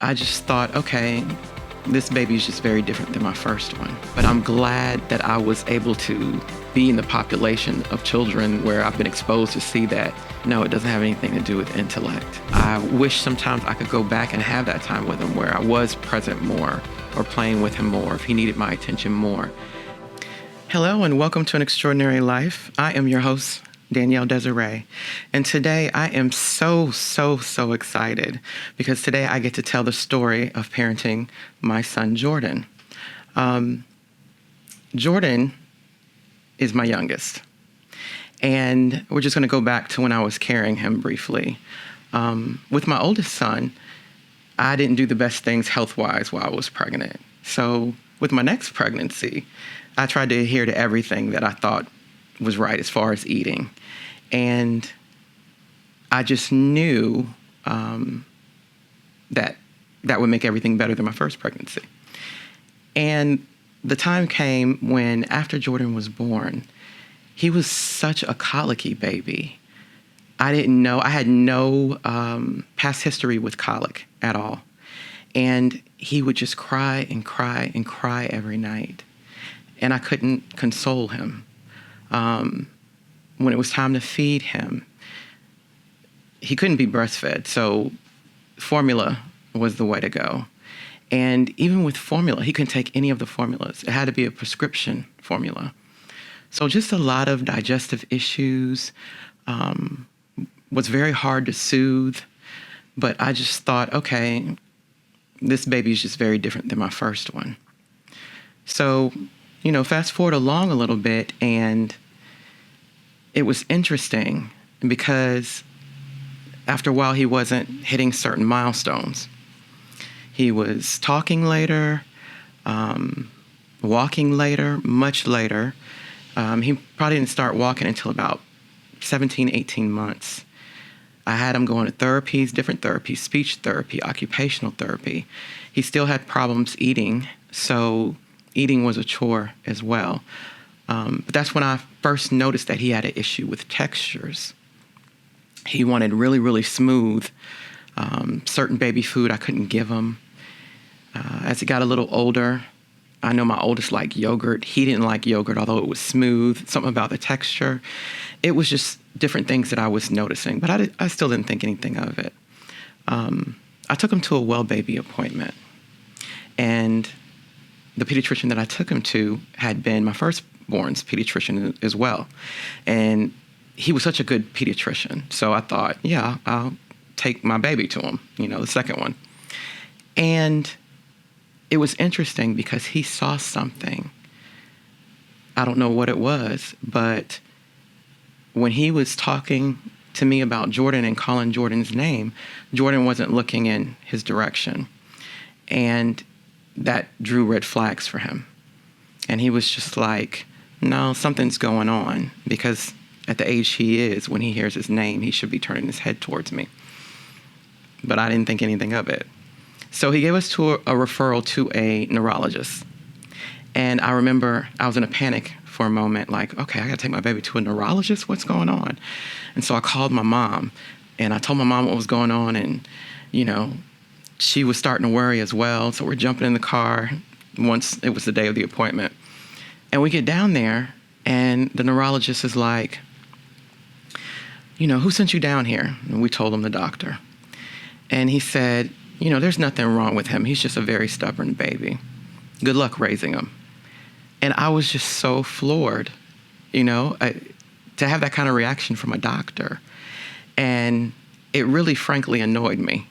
I just thought, okay, this baby is just very different than my first one. But I'm glad that I was able to be in the population of children where I've been exposed to see that, no, it doesn't have anything to do with intellect. I wish sometimes I could go back and have that time with him where I was present more or playing with him more if he needed my attention more. Hello and welcome to An Extraordinary Life. I am your host, Danielle Desiree. And today I am so excited because today I get to tell the story of parenting my son, Jordan. Jordan is my youngest. And we're just going to go back to when I was carrying him briefly. With my oldest son, I didn't do the best things health-wise while I was pregnant. So with my next pregnancy, I tried to adhere to everything that I thought was right as far as eating. And I just knew that would make everything better than my first pregnancy. And the time came when, after Jordan was born, he was such a colicky baby. I didn't know, I had no past history with colic at all. And he would just cry and cry and cry every night. And I couldn't console him. When it was time to feed him, he couldn't be breastfed, so formula was the way to go. And even with formula, he couldn't take any of the formulas. It had to be a prescription formula. So just a lot of digestive issues, was very hard to soothe. But I just thought, okay, this baby is just very different than my first one. So, fast forward along a little bit, and it was interesting because after a while he wasn't hitting certain milestones. He was talking later, walking later, much later. He probably didn't start walking until about 17, 18 months. I had him going to therapies, different therapies, speech therapy, occupational therapy. He still had problems eating, so eating was a chore as well. But that's when I first noticed that he had an issue with textures. He wanted really smooth. Certain baby food I couldn't give him. As he got a little older, I know my oldest liked yogurt. He didn't like yogurt, although it was smooth. Something about the texture. It was just different things that I was noticing, but I still didn't think anything of it. I took him to a well baby appointment, and the pediatrician that I took him to had been my firstborn's pediatrician as well. And he was such a good pediatrician. So I thought, yeah, I'll take my baby to him, the second one. And it was interesting because he saw something. I don't know what it was, but when he was talking to me about Jordan and calling Jordan's name, Jordan wasn't looking in his direction. And that drew red flags for him. And he was just like, no, something's going on, because at the age he is, when he hears his name, he should be turning his head towards me. But I didn't think anything of it. So he gave us to a referral to a neurologist. And I remember I was in a panic for a moment, like, okay, I gotta take my baby to a neurologist? What's going on? And so I called my mom, and I told my mom what was going on, and, she was starting to worry as well. So we're jumping in the car once it was the day of the appointment. And we get down there, and the neurologist is like, who sent you down here? And we told him the doctor. And he said, there's nothing wrong with him. He's just a very stubborn baby. Good luck raising him. And I was just so floored, to have that kind of reaction from a doctor. And it really, frankly, annoyed me.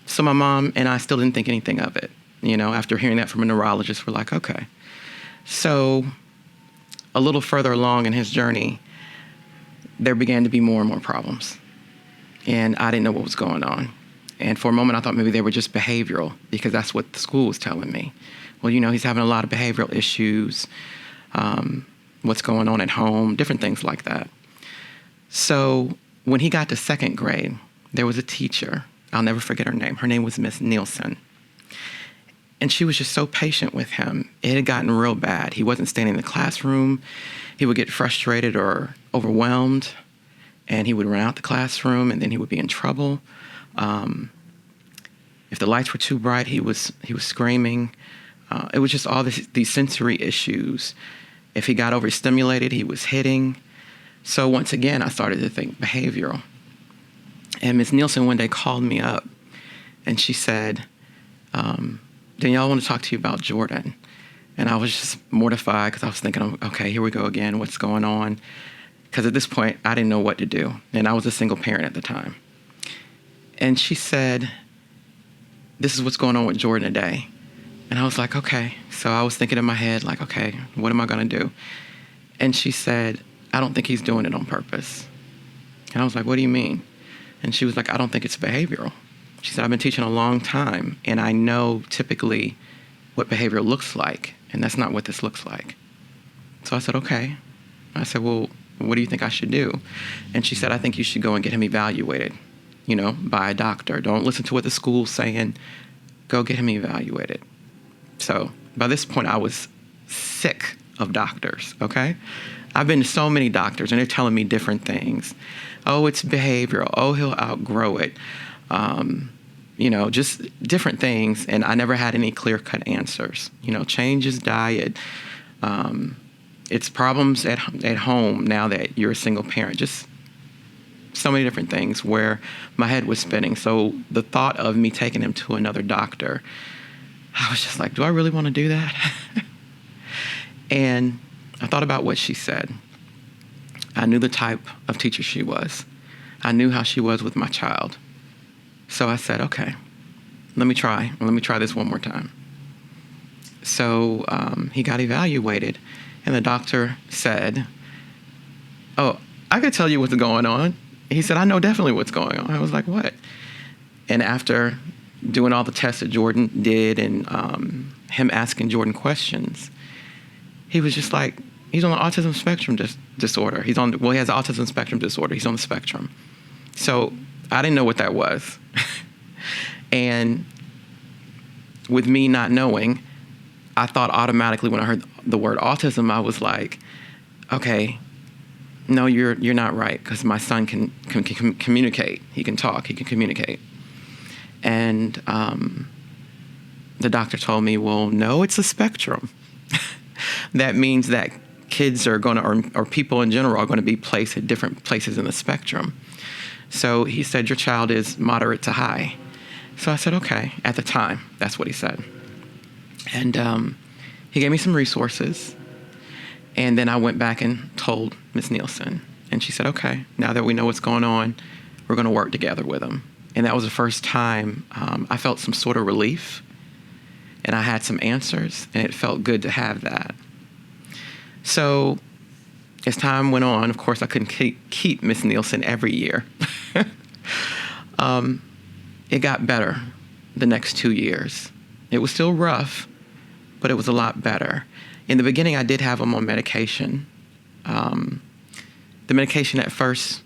So my mom and I still didn't think anything of it. After hearing that from a neurologist, we're like, okay. So a little further along in his journey, there began to be more and more problems. And I didn't know what was going on. And for a moment, I thought maybe they were just behavioral, because that's what the school was telling me. Well, he's having a lot of behavioral issues, what's going on at home, different things like that. So when he got to second grade, there was a teacher. I'll never forget her name. Her name was Miss Nielsen. And she was just so patient with him. It had gotten real bad. He wasn't staying in the classroom. He would get frustrated or overwhelmed, and he would run out the classroom, and then he would be in trouble. If the lights were too bright, he was screaming. It was just all these sensory issues. If he got overstimulated, he was hitting. So once again, I started to think behavioral. And Ms. Nielsen one day called me up, and she said, Danielle, I want to talk to you about Jordan. And I was just mortified because I was thinking, okay, here we go again. What's going on? Because at this point, I didn't know what to do. And I was a single parent at the time. And she said, this is what's going on with Jordan today. And I was like, okay. So I was thinking in my head, like, okay, what am I going to do? And she said, I don't think he's doing it on purpose. And I was like, what do you mean? And she was like, I don't think it's behavioral. She said, I've been teaching a long time, and I know typically what behavior looks like, and that's not what this looks like. So I said, okay. I said, well, what do you think I should do? And she said, I think you should go and get him evaluated, by a doctor. Don't listen to what the school's saying. Go get him evaluated. So by this point, I was sick of doctors, okay? I've been to so many doctors, and they're telling me different things. Oh, it's behavioral. Oh, he'll outgrow it. Just different things. And I never had any clear-cut answers. Change his diet. It's problems at home now that you're a single parent. Just so many different things where my head was spinning. So the thought of me taking him to another doctor, I was just like, do I really want to do that? And I thought about what she said. I knew the type of teacher she was. I knew how she was with my child. So I said, okay, let me try this one more time. So he got evaluated, and the doctor said, oh, I could tell you what's going on. He said, I know definitely what's going on. I was like, what? And after doing all the tests that Jordan did and him asking Jordan questions, he was just like, he's on the autism spectrum disorder. He has autism spectrum disorder. He's on the spectrum. So I didn't know what that was. And with me not knowing, I thought automatically when I heard the word autism, I was like, okay, no, you're not right, because my son can communicate. He can talk. He can communicate. And the doctor told me, well, no, it's a spectrum. That means that kids are going to, or people in general are going to be placed at different places in the spectrum. So he said, your child is moderate to high. So I said, okay, at the time, that's what he said. And he gave me some resources. And then I went back and told Ms. Nielsen. And she said, okay, now that we know what's going on, we're going to work together with him. And that was the first time I felt some sort of relief. And I had some answers, and it felt good to have that. So as time went on, of course, I couldn't keep Ms. Nielsen every year. It got better the next 2 years. It was still rough, but it was a lot better. In the beginning, I did have him on medication. The medication at first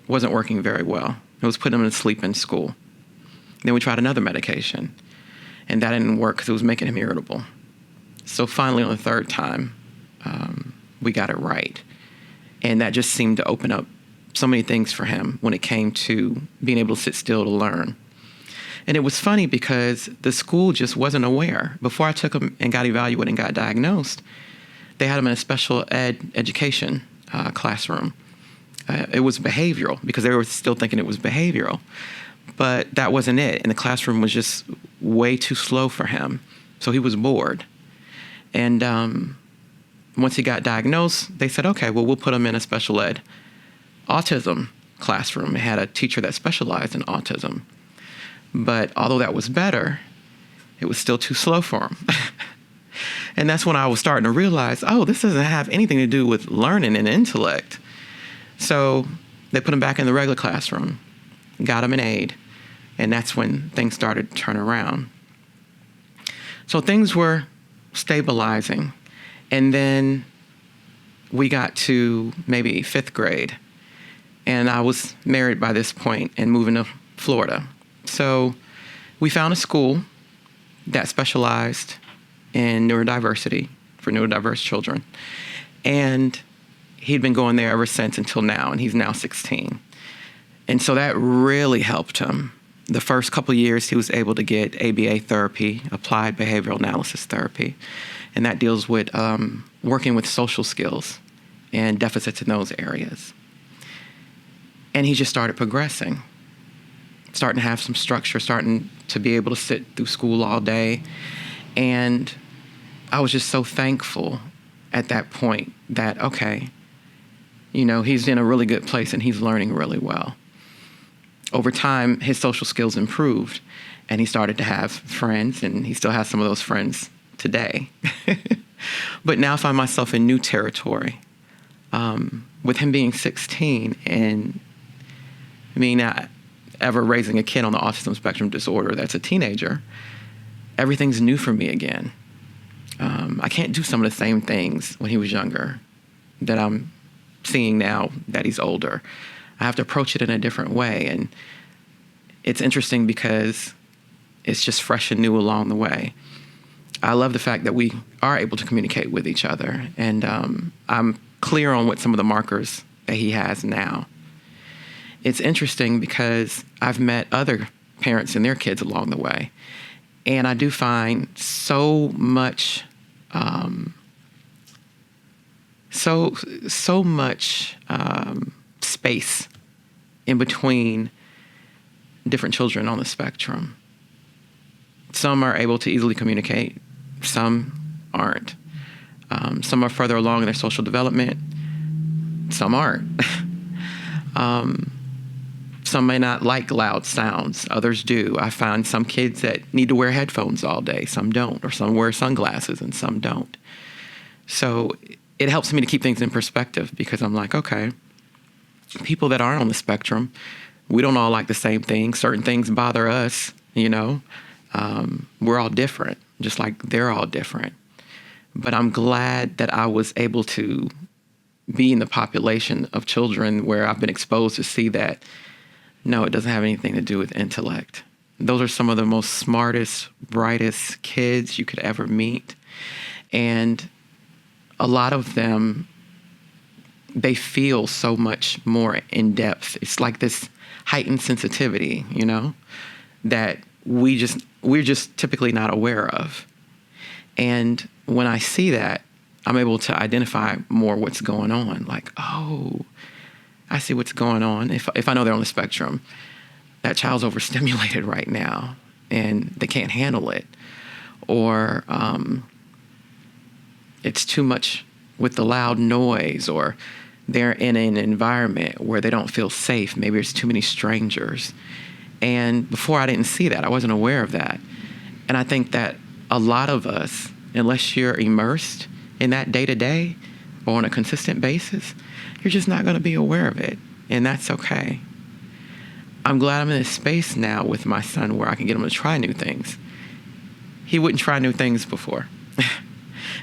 wasn't working very well. It was putting him to sleep in school. Then we tried another medication, and that didn't work because it was making him irritable. So finally, on the third time, we got it right. And that just seemed to open up so many things for him when it came to being able to sit still to learn. And it was funny because the school just wasn't aware. Before I took him and got evaluated and got diagnosed, they had him in a special education classroom. It was behavioral because they were still thinking it was behavioral. But that wasn't it. And the classroom was just way too slow for him. So he was bored. And once he got diagnosed, they said, okay, well, we'll put him in a special ed autism classroom. It had a teacher that specialized in autism. But although that was better, it was still too slow for him. And that's when I was starting to realize, oh, this doesn't have anything to do with learning and intellect. So they put him back in the regular classroom, got him an aide, and that's when things started to turn around. So things were stabilizing. And then we got to maybe 5th grade, and I was married by this point and moving to Florida. So we found a school that specialized in neurodiversity for neurodiverse children. And he'd been going there ever since until now, and he's now 16. And so that really helped him. The first couple of years, he was able to get ABA therapy, applied behavioral analysis therapy, and that deals with working with social skills and deficits in those areas. And he just started progressing, starting to have some structure, starting to be able to sit through school all day. And I was just so thankful at that point that, okay, he's in a really good place and he's learning really well. Over time, his social skills improved and he started to have friends, and he still has some of those friends today. But now I find myself in new territory. With him being 16 and me not ever raising a kid on the autism spectrum disorder that's a teenager, everything's new for me again. I can't do some of the same things when he was younger that I'm seeing now that he's older. I have to approach it in a different way. And it's interesting because it's just fresh and new along the way. I love the fact that we are able to communicate with each other. And I'm clear on what some of the markers that he has now. It's interesting because I've met other parents and their kids along the way. And I do find so much, so much space in between different children on the spectrum. Some are able to easily communicate, some aren't. Some are further along in their social development, some aren't. Some may not like loud sounds, others do. I find some kids that need to wear headphones all day, some don't, or some wear sunglasses and some don't. So it helps me to keep things in perspective because I'm like, okay, people that aren't on the spectrum, we don't all like the same things. Certain things bother us, we're all different, just like they're all different. But I'm glad that I was able to be in the population of children where I've been exposed to see that, no, it doesn't have anything to do with intellect. Those are some of the most smartest, brightest kids you could ever meet. And a lot of them, they feel so much more in depth. It's like this heightened sensitivity, that we're just typically not aware of. And when I see that, I'm able to identify more what's going on. Like, oh, I see what's going on. If I know they're on the spectrum, that child's overstimulated right now and they can't handle it. Or it's too much with the loud noise, or they're in an environment where they don't feel safe. Maybe there's too many strangers. And before I didn't see that. I wasn't aware of that. And I think that a lot of us, unless you're immersed in that day-to-day or on a consistent basis, you're just not going to be aware of it. And that's okay. I'm glad I'm in this space now with my son where I can get him to try new things. He wouldn't try new things before.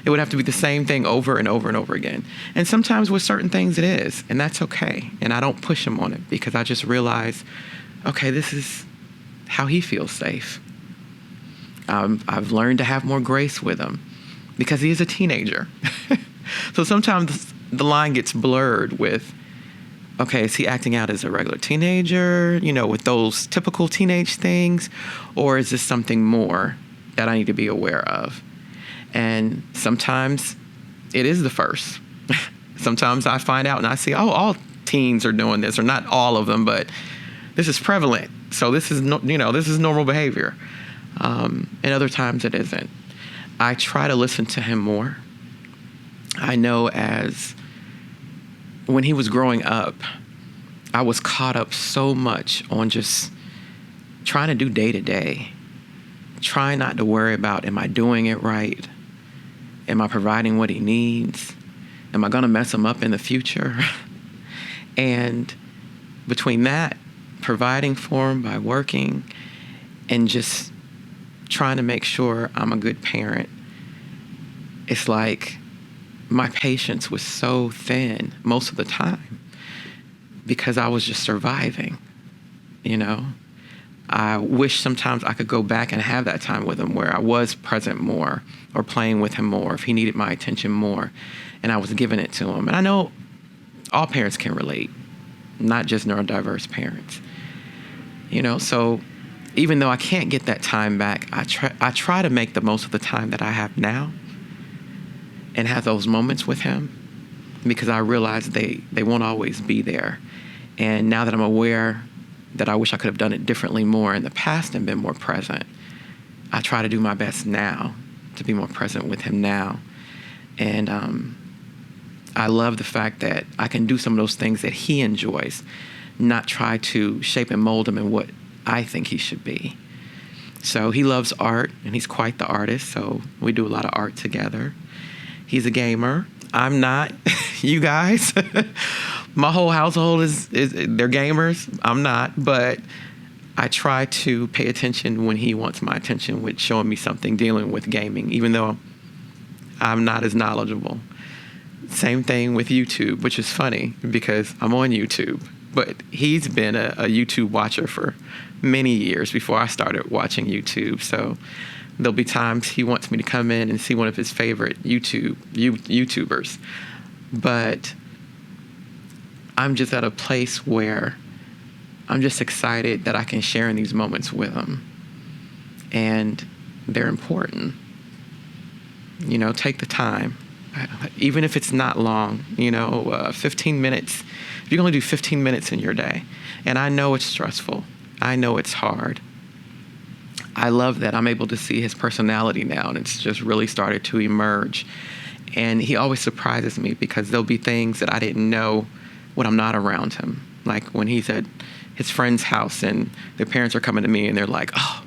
It would have to be the same thing over and over and over again. And sometimes with certain things it is, and that's okay. And I don't push him on it because I just realize, okay, this is how he feels safe. I've learned to have more grace with him because he is a teenager. So sometimes the line gets blurred with, okay, is he acting out as a regular teenager, with those typical teenage things, or is this something more that I need to be aware of? And sometimes it is the first. Sometimes I find out and I see, all teens are doing this, or not all of them, but this is prevalent. So this is, this is normal behavior. And other times it isn't. I try to listen to him more. I know as when he was growing up, I was caught up so much on just trying to do day to day, trying not to worry about, am I doing it right? Am I providing what he needs? Am I going to mess him up in the future? And between that, providing for him by working and just trying to make sure I'm a good parent, it's like my patience was so thin most of the time because I was just surviving, I wish sometimes I could go back and have that time with him where I was present more or playing with him more if he needed my attention more and I was giving it to him. And I know all parents can relate, not just neurodiverse parents. So even though I can't get that time back, I try to make the most of the time that I have now and have those moments with him, because I realize they won't always be there. And now that I'm aware that I wish I could have done it differently more in the past and been more present, I try to do my best now to be more present with him now. And I love the fact that I can do some of those things that he enjoys, not try to shape and mold him in what I think he should be. So he loves art, and he's quite the artist, so we do a lot of art together. He's a gamer. I'm not. You guys, my whole household is they're gamers. I'm not, but I try to pay attention when he wants my attention with showing me something dealing with gaming, even though I'm not as knowledgeable. Same thing with YouTube, which is funny because I'm on YouTube, but he's been a YouTube watcher for many years before I started watching YouTube. So there'll be times he wants me to come in and see one of his favorite YouTubers. But I'm just at a place where I'm just excited that I can share in these moments with him. And they're important. You know, take the time. Even if it's not long, 15 minutes. If you can only do 15 minutes in your day. And I know it's stressful. I know it's hard. I love that I'm able to see his personality now, and it's just really started to emerge. And he always surprises me because there'll be things that I didn't know when I'm not around him. Like when he's at his friend's house and their parents are coming to me and they're like, "Oh,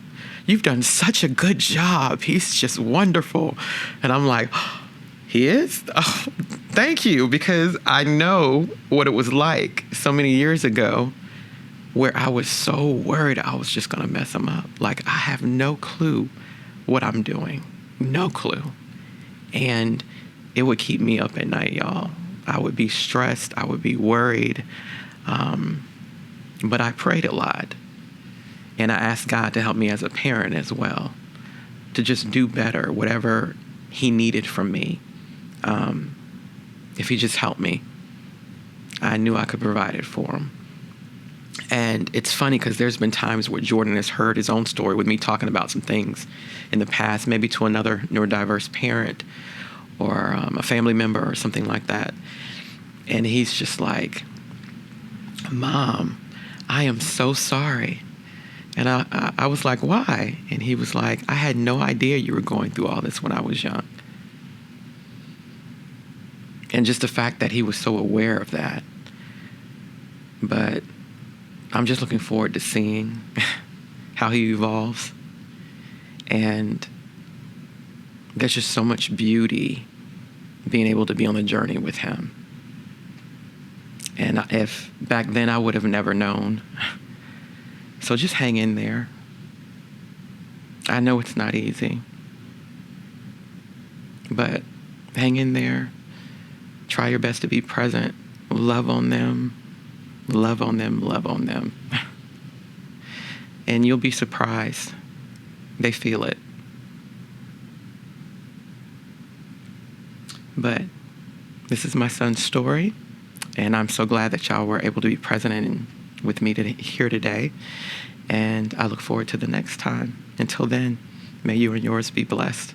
you've done such a good job. He's just wonderful." And I'm like, "Oh, he is? Oh, thank you," because I know what it was like so many years ago where I was so worried I was just going to mess him up. Like, I have no clue what I'm doing. No clue. And it would keep me up at night, y'all. I would be stressed. I would be worried. But I prayed a lot. And I asked God to help me as a parent as well, to just do better, whatever he needed from me. If he just helped me, I knew I could provide it for him. And it's funny because there's been times where Jordan has heard his own story with me talking about some things in the past, maybe to another neurodiverse parent or a family member or something like that. And he's just like, "Mom, I am so sorry." And I was like, "Why?" And he was like, "I had no idea you were going through all this when I was young." And just the fact that he was so aware of that. But I'm just looking forward to seeing how he evolves. And there's just so much beauty being able to be on the journey with him. And if back then I would have never known. So just hang in there. I know it's not easy. But hang in there. Try your best to be present. Love on them. Love on them, love on them. And you'll be surprised. They feel it. But this is my son's story, and I'm so glad that y'all were able to be present with me here today. And I look forward to the next time. Until then, may you and yours be blessed.